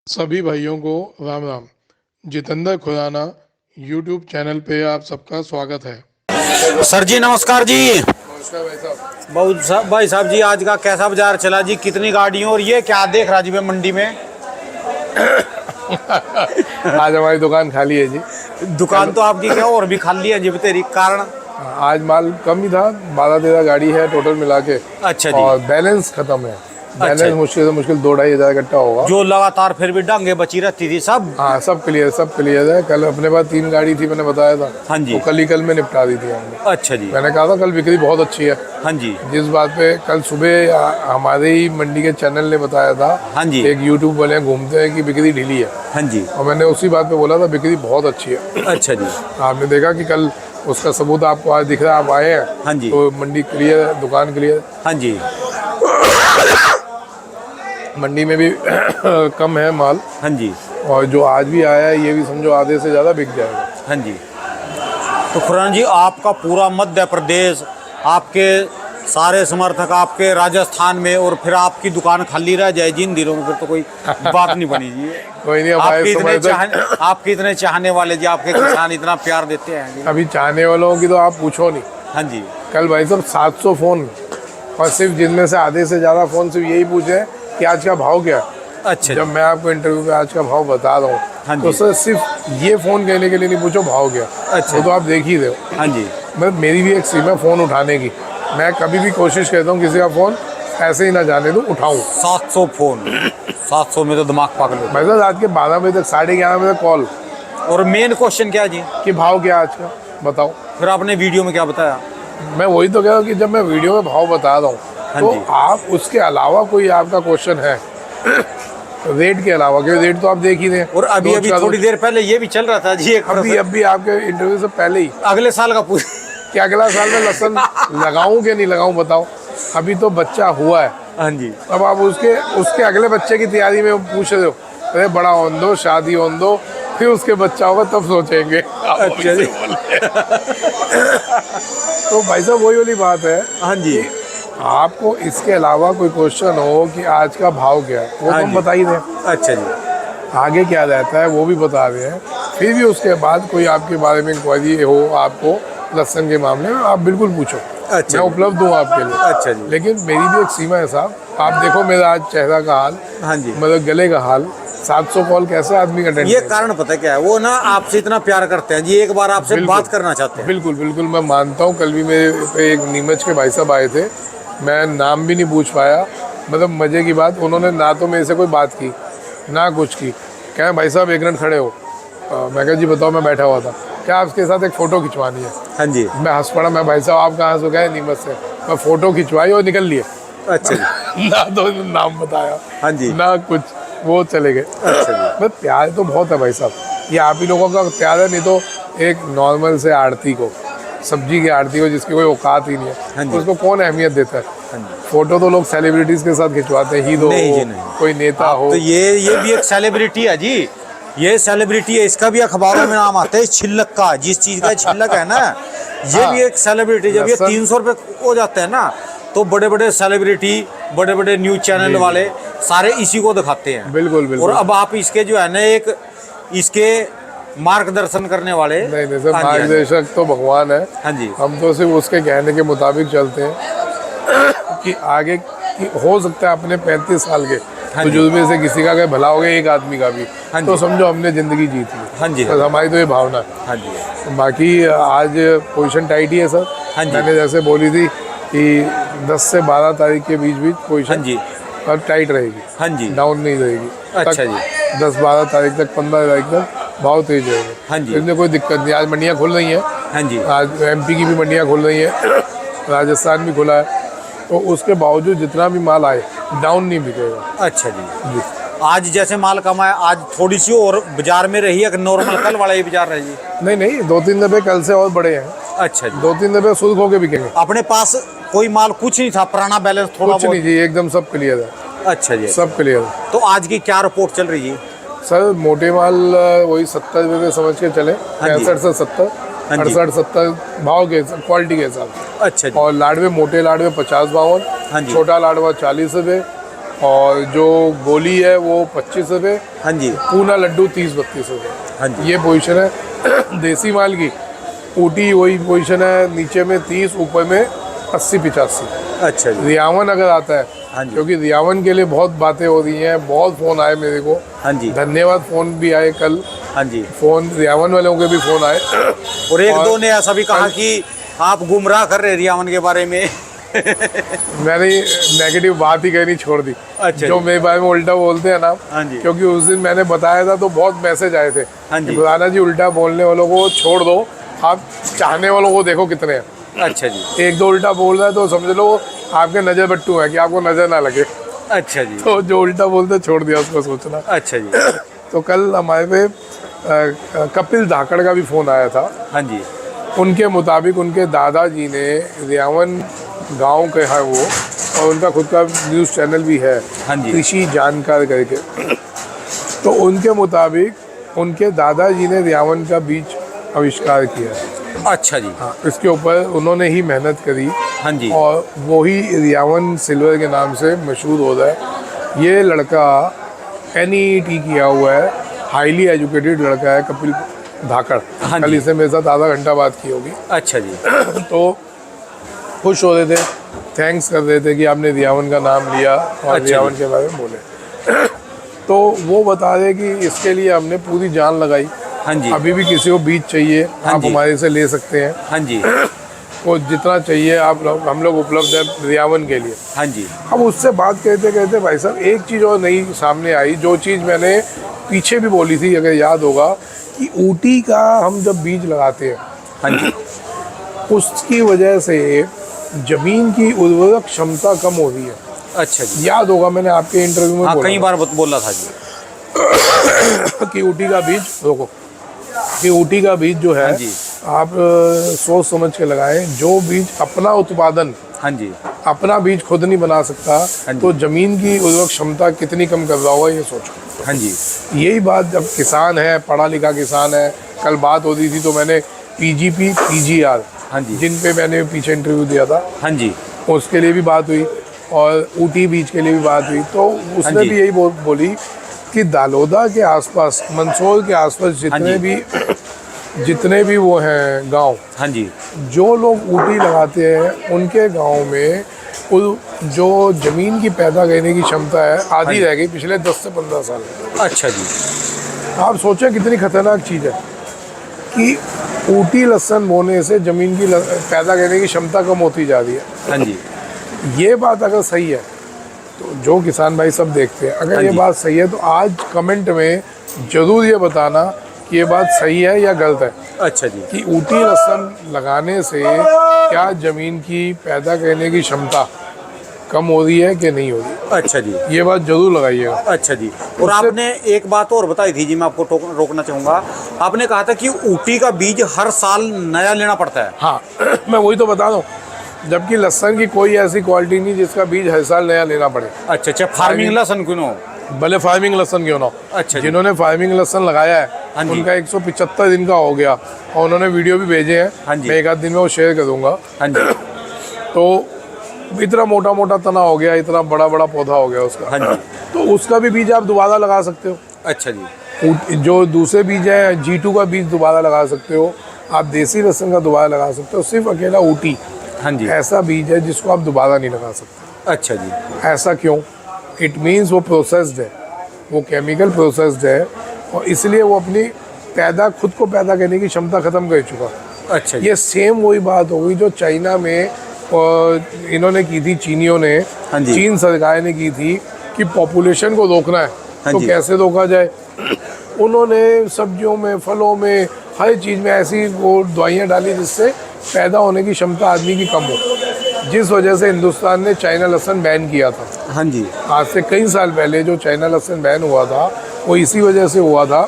सभी भाइयों को राम राम। जितेंद्र खुराना यूट्यूब चैनल पे आप सबका स्वागत है। सर जी नमस्कार जी। नमस्कार भाई साहब। भाई साहब जी, आज का कैसा बाजार चला जी? कितनी गाड़ियों और ये क्या देख रहा जी मैं मंडी में? आज हमारी दुकान खाली है जी। दुकान तो आपकी क्या और भी खाली है जी, तेरी कारण? आज माल कम ही था, 12-13 गाड़ी है टोटल मिला के। अच्छा जी। और बैलेंस खत्म है। बैलेंस अच्छा। मुश्किल से मुश्किल 2-2.5 हज़ार इकट्ठा होगा। जो लगातार फिर भी डांगे बची रहती थी सब। हाँ सब क्लियर है। कल अपने पास 3 गाड़ी थी, मैंने बताया था। हाँ जी। तो कल में निपटा दी थी हमने। अच्छा जी। मैंने कहा था कल बिक्री बहुत अच्छी है। हाँ जी। जिस बात पे कल सुबह हमारे ही मंडी के चैनल ने बताया था। हाँ जी। एक यूट्यूब वाले घूमते हैं कि बिक्री ढीली है। हाँ जी। और मैंने उसी बात पे बोला था बिक्री बहुत अच्छी है। अच्छा जी। आपने देखा कि कल उसका सबूत आपको आज दिख रहा है, आप आए हैं। हाँ जी। तो मंडी क्लियर है, दुकान क्लियर है। हाँ जी। मंडी में भी कम है माल। हाँ जी। और जो आज भी आया है ये भी समझो आधे से ज़्यादा बिक जाएगा। हाँ जी। तो खुराना जी, आपका पूरा मध्य प्रदेश, आपके सारे समर्थक आपके राजस्थान में, और फिर आपकी दुकान खाली रह जाए जिन दिनों में, फिर तो कोई बात नहीं बनी जी। कोई नहीं, आपके इतने चाहने वाले जी, आपके किसान इतना प्यार देते हैं जी। अभी चाहने वालों की तो आप पूछो नहीं। हाँ जी। कल भाई साहब 700 फ़ोन, और सिर्फ जिनमें से आधे से ज़्यादा फ़ोन सिर्फ यही पूछे कि आज का भाव क्या है। अच्छा। जब मैं आपको इंटरव्यू में आज का भाव बता रहा हाँ हूँ जी। तो सर सिर्फ ये फ़ोन कहने के लिए नहीं पूछो भाव क्या। अच्छा। वो तो आप देख ही रहे हो। हाँ जी। मतलब मेरी भी एक सीमा फ़ोन उठाने की। मैं कभी भी कोशिश करता हूँ किसी का फ़ोन ऐसे ही ना जाने दूँ, उठाऊँ। 700 फोन, 700 में तो दिमाग पागल हो। भाई साहब रात के 12 बजे तक, 11:30 बजे तक कॉल। और मेन क्वेश्चन क्या जी? कि भाव क्या आज का बताओ। फिर आपने वीडियो में क्या बताया? मैं वही तो कह रहा हूँ कि जब मैं वीडियो में भाव बता रहा हूँ तो आप उसके अलावा कोई आपका क्वेश्चन है रेट के अलावा, क्योंकि रेट तो आप देख ही रहे हैं। और अभी थोड़ी देर पहले ये भी चल रहा था जी, एक अभी आपके इंटरव्यू से पहले ही अगले साल का पूछ कि अगला साल में लहसुन लगाऊं कि नहीं लगाऊं बताओ। अभी तो बच्चा हुआ है। हाँ जी। अब आप उसके अगले बच्चे की तैयारी में पूछ रहे हो, अरे बड़ा होने दो, शादी होने दो, फिर उसके बच्चा होगा तब सोचेंगे। अच्छा जी। तो भाई साहब वही वाली बात है। हाँ जी। आपको इसके अलावा कोई क्वेश्चन हो कि आज का भाव क्या है, वो तुम बता ही दें। अच्छा जी। आगे क्या रहता है वो भी बता रहे हैं। फिर भी उसके बाद कोई आपके बारे में इंक्वायरी हो आपको लहसुन के मामले में, आप बिल्कुल पूछो। अच्छा। मैं उपलब्ध हूँ आपके लिए। अच्छा जी। लेकिन मेरी भी एक सीमा है साहब। आप देखो मेरा आज चेहरा का हाल। हाँ जी। मतलब गले का हाल। 700 कॉल कैसे आदमी का अटेंड ये कारण पता क्या है? वो ना आपसे इतना प्यार करते हैं जी, एक बार आपसे बात करना चाहते हैं। बिल्कुल बिल्कुल, मैं मानता हूँ। कल भी मेरे पे एक नीमच के भाई साहब आए थे, मैं नाम भी नहीं पूछ पाया। मतलब मज़े की बात, उन्होंने ना तो मेरे से कोई बात की ना कुछ की। क्या भाई साहब 1 मिनट खड़े हो? मैं कहा जी बताओ, मैं बैठा हुआ था। क्या आपके साथ एक फ़ोटो खिंचवानी है? हाँ जी। मैं हंस पड़ा। मैं भाई साहब आप कहाँ से गए? नीमच से। मैं फ़ोटो खिंचवाई और निकल लिए। अच्छा जी। ना तो नाम बताया, हाँ जी, ना कुछ, वो चले गए। अच्छा जी। बस प्यार तो बहुत है भाई साहब, ये आप ही लोगों का प्यार है। नहीं तो एक नॉर्मल से आड़ती को, सब्जी की आड़ती को जिसकी कोई औकात ही नहीं है, हाँ जी। उसको कौन अहमियत देता है? हाँ जी। फोटो तो लोग सेलिब्रिटीज़ के साथ खिंचवाते हैं, हीरो हो, कोई नेता हो। तो ये भी एक सेलिब्रिटी है जी, ये सेलिब्रिटी है। इसका भी अखबारों में नाम आता है छिलक का, जिस चीज़ का छिलक है ना, ये भी एक सेलिब्रिटी। जब ये 300 रुपये हो जाते हैं ना, तो बड़े बड़े सेलिब्रिटी, बड़े बड़े न्यूज़ चैनल वाले सारे इसी को दिखाते हैं। बिल्कुल बिल्कुल। और अब आप इसके जो है ना, एक इसके मार्गदर्शन करने वाले। नहीं सर, मार्गदर्शक तो भगवान है। हाँ जी। हम तो सिर्फ उसके कहने के मुताबिक चलते हैं कि आगे की हो सकता है अपने 35 साल के तजुर्बे से किसी का अगर भला हो गया, एक आदमी का भी, तो समझो हमने ज़िंदगी जीत ली। हाँ जी। बस हमारी तो ये भावना है। हाँ जी। बाकी आज पोजीशन टाइट ही है सर। हाँ जी। मैंने जैसे बोली थी कि 10 से 12 तारीख के बीच पोजीशन हाँ जी। और टाइट रहेगी। हाँ जी। डाउन नहीं रहेगी। अच्छा जी। 10-12 तारीख तक, 15 तारीख तक भाव तेज रहेगा। हाँ जी। इसमें कोई दिक्कत नहीं। आज मंडियाँ खुल रही हैं। हाँ जी। आज MP की भी मंडियाँ खुल रही हैं, राजस्थान भी खुला है। तो उसके बावजूद जितना भी माल आए डाउन नहीं बिकेगा। अच्छा जी। आज जैसे माल कम है, आज थोड़ी सी और बाजार में रही है कि नॉर्मल कल वाला ही बाजार रही है? नहीं 2-3 दफे कल से और बड़े हैं। अच्छा जी। 2-3 दफे सुल्क होके बिकेंगे। अपने पास कोई माल कुछ नहीं था, पुराना बैलेंस थोड़ा कुछ नहीं जी, एकदम सब क्लियर है। अच्छा जी। सब क्लियर है। तो आज की क्या रिपोर्ट चल रही है? सर मोटे माल वही 70 रुपये समझ के चले, 65 से 70, 68-70 भाव के क्वालिटी के हिसाब से। अच्छा जी। और लाडवे, मोटे लाडवे 50-52, हाँ जी। छोटा लाडवा 40 रुपये, और जो गोली है वो 25 रुपये, हाँ जी, पूना लड्डू 30-32 रुपये। हाँ जी, ये पोजीशन है देसी माल की। ऊटी वही पोजीशन है, नीचे में 30, ऊपर में 80-85। अच्छा जी, रियावन अगर आता है, हाँ जी, क्योंकि रियावन के लिए बहुत बातें हो रही हैं, बहुत फ़ोन आए मेरे को। हाँ जी, धन्यवाद, फ़ोन भी आए कल, हाँ जी। फ़ोन रियावन वालों के भी फ़ोन आए। और एक दो ने ऐसा भी कहा कि आप गुमराह कर रहे रियावन के बारे में। मैंने नेगेटिव बात ही कहनी छोड़ दी। अच्छा जो जी। मेरे बारे में उल्टा बोलते हैं ना, हाँ जी, क्योंकि उस दिन मैंने बताया था तो बहुत मैसेज आए थे हाँ जी, कि खुराना जी उल्टा बोलने वालों को छोड़ दो, आप चाहने वालों को देखो कितने हैं। अच्छा जी, एक दो उल्टा बोल रहा है तो समझ लो आपके नज़र बट्टू है कि आपको नज़र ना लगे। अच्छा जी, तो जो उल्टा बोलते छोड़ दिया उसको सोचना। अच्छा जी, तो कल हमारे पे कपिल धाकड़ का भी फ़ोन आया था। हाँ जी, उनके मुताबिक उनके दादाजी ने रियावन गांव के है वो, और उनका खुद का न्यूज़ चैनल भी है, हाँ जी, कृषि जानकार करके। तो उनके मुताबिक उनके दादाजी ने रियावन का बीज आविष्कार किया है। अच्छा जी, हाँ, इसके ऊपर उन्होंने ही मेहनत करी हाँ जी, और वही रियावन सिल्वर के नाम से मशहूर हो रहा है। ये लड़का NEET किया हुआ है, हाईली एजुकेटेड लड़का है, कपिल धाकड़। हाँ कल जी। इससे मेरे साथ आधा घंटा बात की होगी। अच्छा जी, तो खुश हो रहे थे, थैंक्स कर रहे थे कि आपने रियावन का नाम लिया और अच्छा रियावन जी। के बारे में बोले। तो वो बता रहे कि इसके लिए हमने पूरी जान लगाई। हाँ जी, अभी भी किसी को बीज चाहिए, हाँ आप जी। हमारे से ले सकते हैं। हाँ जी, वो जितना चाहिए हम लोग उपलब्ध है रियावन के लिए। हाँ जी, अब उससे बात कहते कहते भाई साहब एक चीज़ और नई सामने आई, जो चीज़ मैंने पीछे भी बोली थी, अगर याद होगा, कि ऊटी का हम जब बीज लगाते हैं, हाँ जी, उसकी वजह से ज़मीन की उर्वरक क्षमता कम हो रही है। अच्छा जी, याद होगा मैंने आपके इंटरव्यू में हाँ बोला कई बार बोला था जी। कि ऊटी का बीज रोको, कि ऊटी का बीज जो है हाँ जी, आप सोच समझ के लगाएं। जो बीज अपना उत्पादन, हाँ जी, अपना बीज खुद नहीं बना सकता, हाँ जी। तो ज़मीन की उर्वरक क्षमता कितनी कम कर रहा होगा, ये सोचो। हाँ जी, यही बात जब किसान है, पढ़ा लिखा किसान है, कल बात होती थी तो मैंने PGP PGR, हाँ जी, जिन पे मैंने पीछे इंटरव्यू दिया था, हाँ जी, उसके लिए भी बात हुई और ऊटी बीज के लिए भी बात हुई। तो हाँ उसने जी। भी यही बोली कि दालोदा के आसपास, मंदसौर के आसपास जितने भी वो हैं गांव, हाँ जी, जो लोग ऊटी लगाते हैं उनके गांव में जो ज़मीन की पैदा करने की क्षमता है आधी रह गई पिछले 10 से 15 साल में। अच्छा जी, आप सोचें कितनी खतरनाक चीज़ है कि ऊटी लहसुन बोने से ज़मीन की पैदा करने की क्षमता कम होती जा रही है। हाँ जी, ये बात अगर सही है तो जो किसान भाई सब देखते हैं, अगर हाँ ये जी। बात सही है तो आज कमेंट में ज़रूर ये बताना कि ये बात सही है या गलत है, अच्छा जी, कि ऊटी लहसुन लगाने से क्या ज़मीन की पैदा करने की क्षमता कम हो रही है कि नहीं हो रही है। अच्छा जी, ये बात जरूर लगाइएगा। अच्छा जी। और आपने एक बात और बताई थी जी, मैं आपको रोकना चाहूँगा। आपने कहा था कि ऊटी का बीज हर साल नया लेना पड़ता है। हाँ मैं वही तो बता रहा हूँ, जबकि लहसुन की कोई ऐसी क्वालिटी नहीं जिसका बीज हर साल नया लेना पड़े। अच्छा अच्छा, फार्मिंग लहसुन क्यों हो? भले फार्मिंग लहसुन क्यों ना हो। अच्छा जी। जिन्होंने फार्मिंग लहसुन लगाया हाँ है जी। उनका 175 दिन का हो गया और उन्होंने वीडियो भी भेजे हैं। हाँ जी। मैं एक आध दिन में वो शेयर करूँगा। हाँ जी, तो इतना मोटा मोटा तना हो गया, इतना बड़ा बड़ा पौधा हो गया उसका। हाँ जी, तो उसका भी बीज आप दोबारा लगा सकते हो। अच्छा जी, जो दूसरे बीज है G2 का बीज दोबारा लगा सकते हो, आप देसी लहसुन का दोबारा लगा सकते हो। सिर्फ अकेला ऊटी हाँ जी, ऐसा बीज है जिसको आप दोबारा नहीं लगा सकते। अच्छा जी, ऐसा क्यों? इट मीन्स वो प्रोसेस्ड है, वो केमिकल प्रोसेस्ड है और इसलिए वो अपनी खुद को पैदा करने की क्षमता ख़त्म कर चुका। अच्छा जी, ये सेम वही बात हो गई जो चाइना में इन्होंने की थी, चीनियों ने, हाँ जी। चीन सरकार ने की थी कि पॉपुलेशन को रोकना है। हाँ तो जी। कैसे रोका जाए? उन्होंने सब्जियों में, फलों में, हर चीज़ में ऐसी वो दवाइयाँ डाली जिससे पैदा होने की क्षमता आदमी की कम हो, जिस वजह से हिंदुस्तान ने चाइना लहसुन बैन किया था। हाँ जी, आज से कई साल पहले जो चाइना लहसुन बैन हुआ था वो इसी वजह से हुआ था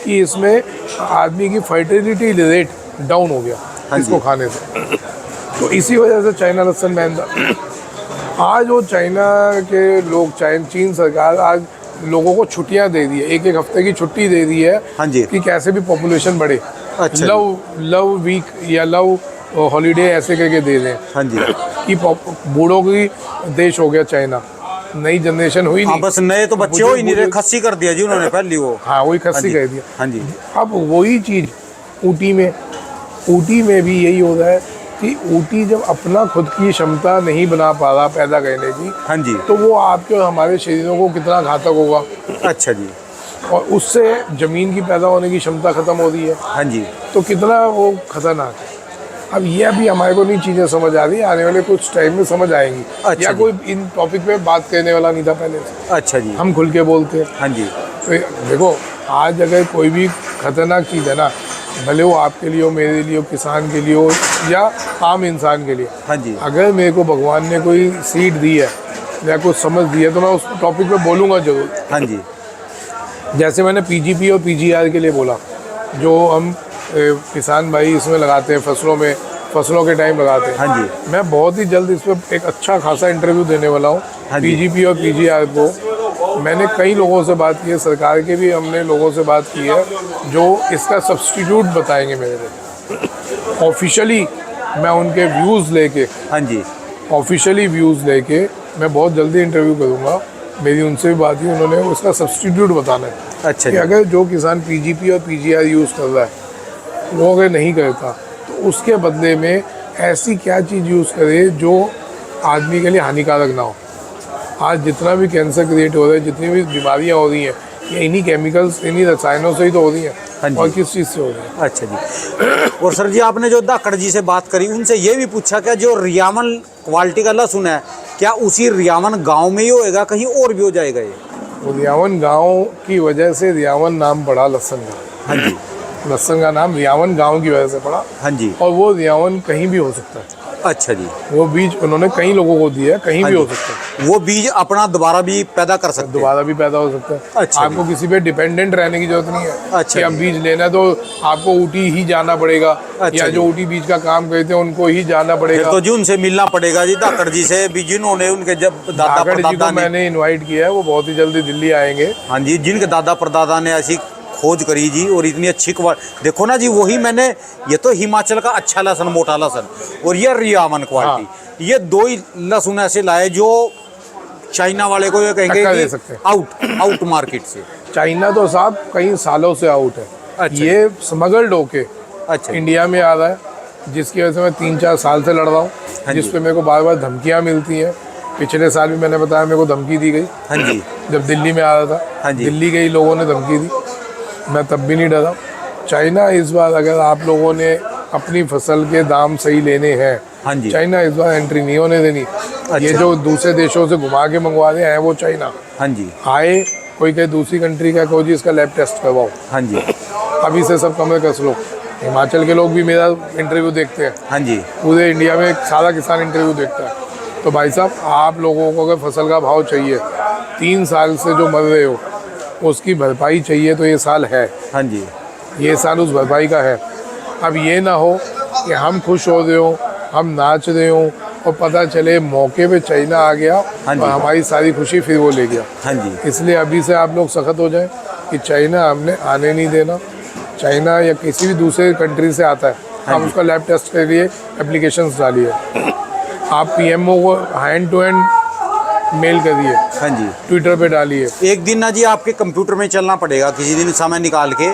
कि इसमें आदमी की फर्टिलिटी रेट डाउन हो गया इसको खाने से। तो इसी वजह से चाइना लहसुन बैन था। आज वो चाइना के लोग, चीन सरकार आज लोगों को छुट्टियां दे दी है, एक एक हफ्ते की छुट्टी दे दी है। हाँ जी, कि कैसे भी पॉपुलेशन बढ़े। अच्छा लव वीक या लव हॉलीडे ऐसे करके दे दें हाँ जी, कि बूढ़ों की देश हो गया चाइना। नई जनरेशन हुई हाँ नहीं। बस नए तो बच्चे हो ही नहीं रहे, खस्सी कर दिया जी उन्होंने पहली वो। हाँ वही खस्सी जी, कह दिया। हाँ जी। अब वही चीज़ ऊटी में भी यही हो रहा है कि ऊटी जब अपना खुद की क्षमता नहीं बना पा रहा पैदा करने की, हाँ जी। तो वो आपके और हमारे शरीरों को कितना घातक होगा। अच्छा जी। और उससे ज़मीन की पैदा होने की क्षमता ख़त्म हो रही है, हाँ जी। तो कितना वो खतरनाक है। अब ये अभी हमारे को नहीं चीज़ें समझ आ रही, आने वाले कुछ टाइम में समझ आएंगी। अच्छा या जी। कोई इन टॉपिक पे बात करने वाला नहीं था पहले से, अच्छा जी। हम खुल के बोलते हैं। हाँ जी। तो देखो आज अगर कोई भी खतरनाक चीज़ है ना, भले वो आपके लिए हो, मेरे लिए हो, किसान के लिए हो या आम इंसान के लिए, हाँ जी। अगर मेरे को भगवान ने कोई सीड दी है या कुछ समझ दी है तो मैं उस टॉपिक पे बोलूँगा जरूर। हाँ जी। जैसे मैंने पीजीपी और पीजीआर के लिए बोला, जो हम किसान भाई इसमें लगाते हैं फसलों के टाइम लगाते हैं। हाँ जी। मैं बहुत ही जल्द इस पर एक अच्छा खासा इंटरव्यू देने वाला हूँ। हाँ जी। पीजीपी और पीजीआर को मैंने कई लोगों से बात की है, सरकार के भी हमने लोगों से बात की है जो इसका सब्स्टिट्यूट बताएंगे मेरे को। ऑफिशियली मैं उनके व्यूज़ लेके, हाँ जी। ऑफिशियली व्यूज़ लेके मैं बहुत जल्दी इंटरव्यू करूँगा। मेरी उनसे भी बात हुई, उन्होंने उसका सब्स्टिट्यूट बताना है। अच्छा कि जी। अगर जो किसान पीजीपी और पीजीआर यूज़ कर रहा है वो अगर नहीं करता तो उसके बदले में ऐसी क्या चीज़ यूज़ करे जो आदमी के लिए हानिकारक ना हो। आज जितना भी कैंसर क्रिएट हो रहा है, जितनी भी बीमारियां हो रही हैं, ये इन्हीं केमिकल्स, इन्हीं रसायनों से ही तो हो रही हाँ हैं। जी। और किस चीज़ से हो रही है। अच्छा जी। और सर जी आपने जो धाकड़ जी से बात करी, उनसे ये भी पूछा क्या जो रियावन क्वालिटी का लहसुन है, क्या उसी रियावन गांव में ही होएगा, कहीं और भी हो जाएगा ये? वो रियावन गांव की वजह से रियावन नाम पड़ा लहसुन का। हाँ जी। लहसुन का नाम रियावन गांव की वजह से पड़ा। हाँ जी। और वो रियावन कहीं भी हो सकता है। अच्छा जी। वो बीज उन्होंने कई लोगों को दिया है, कहीं हाँ भी जी। हो सकता है। वो बीज अपना दोबारा भी पैदा कर सकते हैं। दोबारा भी पैदा हो सकता है। अच्छा आपको किसी पे डिपेंडेंट रहने की जरूरत नहीं है। अच्छा कि अब जी। बीज लेना है तो आपको ऊटी ही जाना पड़ेगा। अच्छा या जी। जो ऊटी बीज का काम करते हैं उनको ही जाना फिर पड़ेगा। तो जी उनसे मिलना पड़ेगा जी, धाकड़ जी से भी, जिन्होंने उनके जब दादा धाकड़ जी को परदादा ने, मैंने इनवाइट किया है, वो बहुत ही जल्दी दिल्ली आएंगे। हाँ जी, जिनके दादा परदादा ने ऐसी खोज करी जी और इतनी अच्छी क्वालिटी, देखो ना जी, वही मैंने, ये तो हिमाचल का अच्छा लहसुन, मोटा लहसुन, और ये रियावन क्वालिटी, ये दो ही लहसुन ऐसे लाए जो चाइना वाले को ये टक्कर कहेंगे दे कि सकते हैं। आउट मार्केट से। चाइना तो साहब कई सालों से आउट है। अच्छा। ये स्मगल्ड होके अच्छा। इंडिया में आ रहा है, जिसकी वजह से मैं 3-4 साल से लड़ रहा हूँ। हाँ जिस जी। पे मेरे को बार बार धमकियाँ मिलती हैं। पिछले साल भी मैंने बताया मेरे को धमकी दी गई। हाँ जी। जब दिल्ली में आ रहा था, हाँ जी। दिल्ली के ही लोगों ने धमकी दी, मैं तब भी नहीं डरा। चाइना इस बार, अगर आप लोगों ने अपनी फसल के दाम सही लेने हैं, हाँ जी। चाइना इस बार एंट्री नहीं होने देनी। ये जो दूसरे देशों से घुमा के मंगवा रहे हैं वो चाइना हाँ जी। आए, कोई कहे दूसरी कंट्री का, कहो जी इसका लैब टेस्ट करवाओ, हाँ जी। अभी से सब कमरे कस लो। हिमाचल के लोग भी मेरा इंटरव्यू देखते हैं, हाँ जी। पूरे इंडिया में सारा किसान इंटरव्यू देखता है। तो भाई साहब, आप लोगों को अगर फसल का भाव चाहिए, 3 साल से जो मर रहे हो उसकी भरपाई चाहिए, तो ये साल है। हाँ जी। ये साल उस भरपाई का है। अब ये ना हो कि हम खुश हो रहे हो, हम नाच रहे हो और पता चले मौके पे चाइना आ गया हाँ जी। और हमारी सारी खुशी फिर वो ले गया। हाँ जी। इसलिए अभी से आप लोग सख्त हो जाएं कि चाइना हमने आने नहीं देना। चाइना या किसी भी दूसरे कंट्री से आता है, हाँ आप जी। उसका लैब टेस्ट के लिए एप्लीकेशंस डालिए। आप पीएमओ को हैंड टू हैंड मेल करिए, हाँ जी। ट्विटर पे डालिए। एक दिन ना जी आपके कंप्यूटर में चलना पड़ेगा, किसी दिन समय निकाल के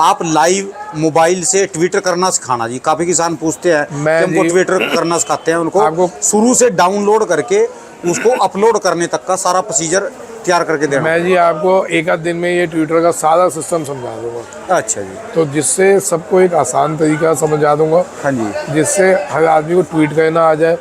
आप लाइव मोबाइल से ट्विटर करना सिखाना जी। काफ़ी किसान पूछते हैं कि मैं हमको जी- ट्विटर करना सिखाते हैं, उनको आपको- शुरू से डाउनलोड करके उसको अपलोड करने तक का सारा प्रोसीजर तैयार करके देना। मैं जी आपको एक आध दिन में ये ट्विटर का सारा सिस्टम समझा दूंगा, अच्छा जी। तो जिससे सबको एक आसान तरीका समझा दूंगा, हाँ जी। जिससे हर आदमी को ट्वीट करना आ जाए।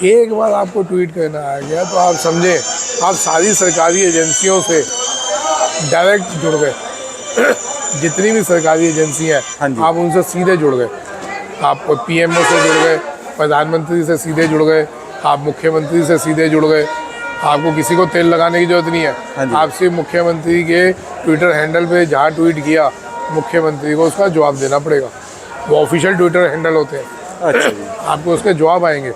एक बार आपको ट्वीट करना आ गया तो आप समझे आप सारी सरकारी एजेंसियों से डायरेक्ट जुड़ गए। जितनी भी सरकारी एजेंसियां हाँ हैं, जी। आप उनसे सीधे जुड़ गए। आप पीएमओ से जुड़ गए, प्रधानमंत्री से सीधे जुड़ गए, आप मुख्यमंत्री से सीधे जुड़ गए। आपको किसी को तेल लगाने की जरूरत नहीं हाँ है। जी। आप सिर्फ मुख्यमंत्री के ट्विटर हैंडल पे जहाँ ट्वीट किया, मुख्यमंत्री को उसका जवाब देना पड़ेगा। वो ऑफिशियल ट्विटर हैंडल होते हैं, अच्छा जी। आपको उसके जवाब आएंगे।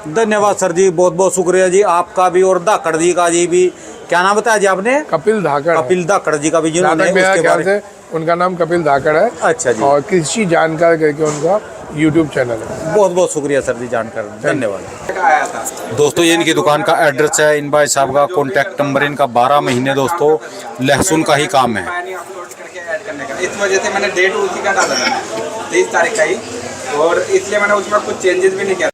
धन्यवाद सर जी, बहुत बहुत शुक्रिया जी आपका भी और धाकड़ जी का जी भी। क्या नाम बताया जी आपने? कपिल धाकड़ है। कपिल धाकड़ जी का भी, जहाँ जिन्होंने तक मेरा उसके ख्याल बारे से जी। उनका नाम कपिल धाकड़ है। अच्छा जी। और कृषि जानकार करके उनका यूट्यूब चैनल है। बहुत बहुत शुक्रिया सर जी जानकारी, धन्यवाद। दोस्तों ये इनकी दुकान का एड्रेस है, इन भाई साहब का कॉन्टैक्ट नंबर, इनका 12 महीने दोस्तों लहसुन का ही काम है। इस वजह से मैंने डेट उसी का डाला था 23 तारीख का ही, और इसलिए मैंने उसमें कुछ चेंजेस भी नहीं किया।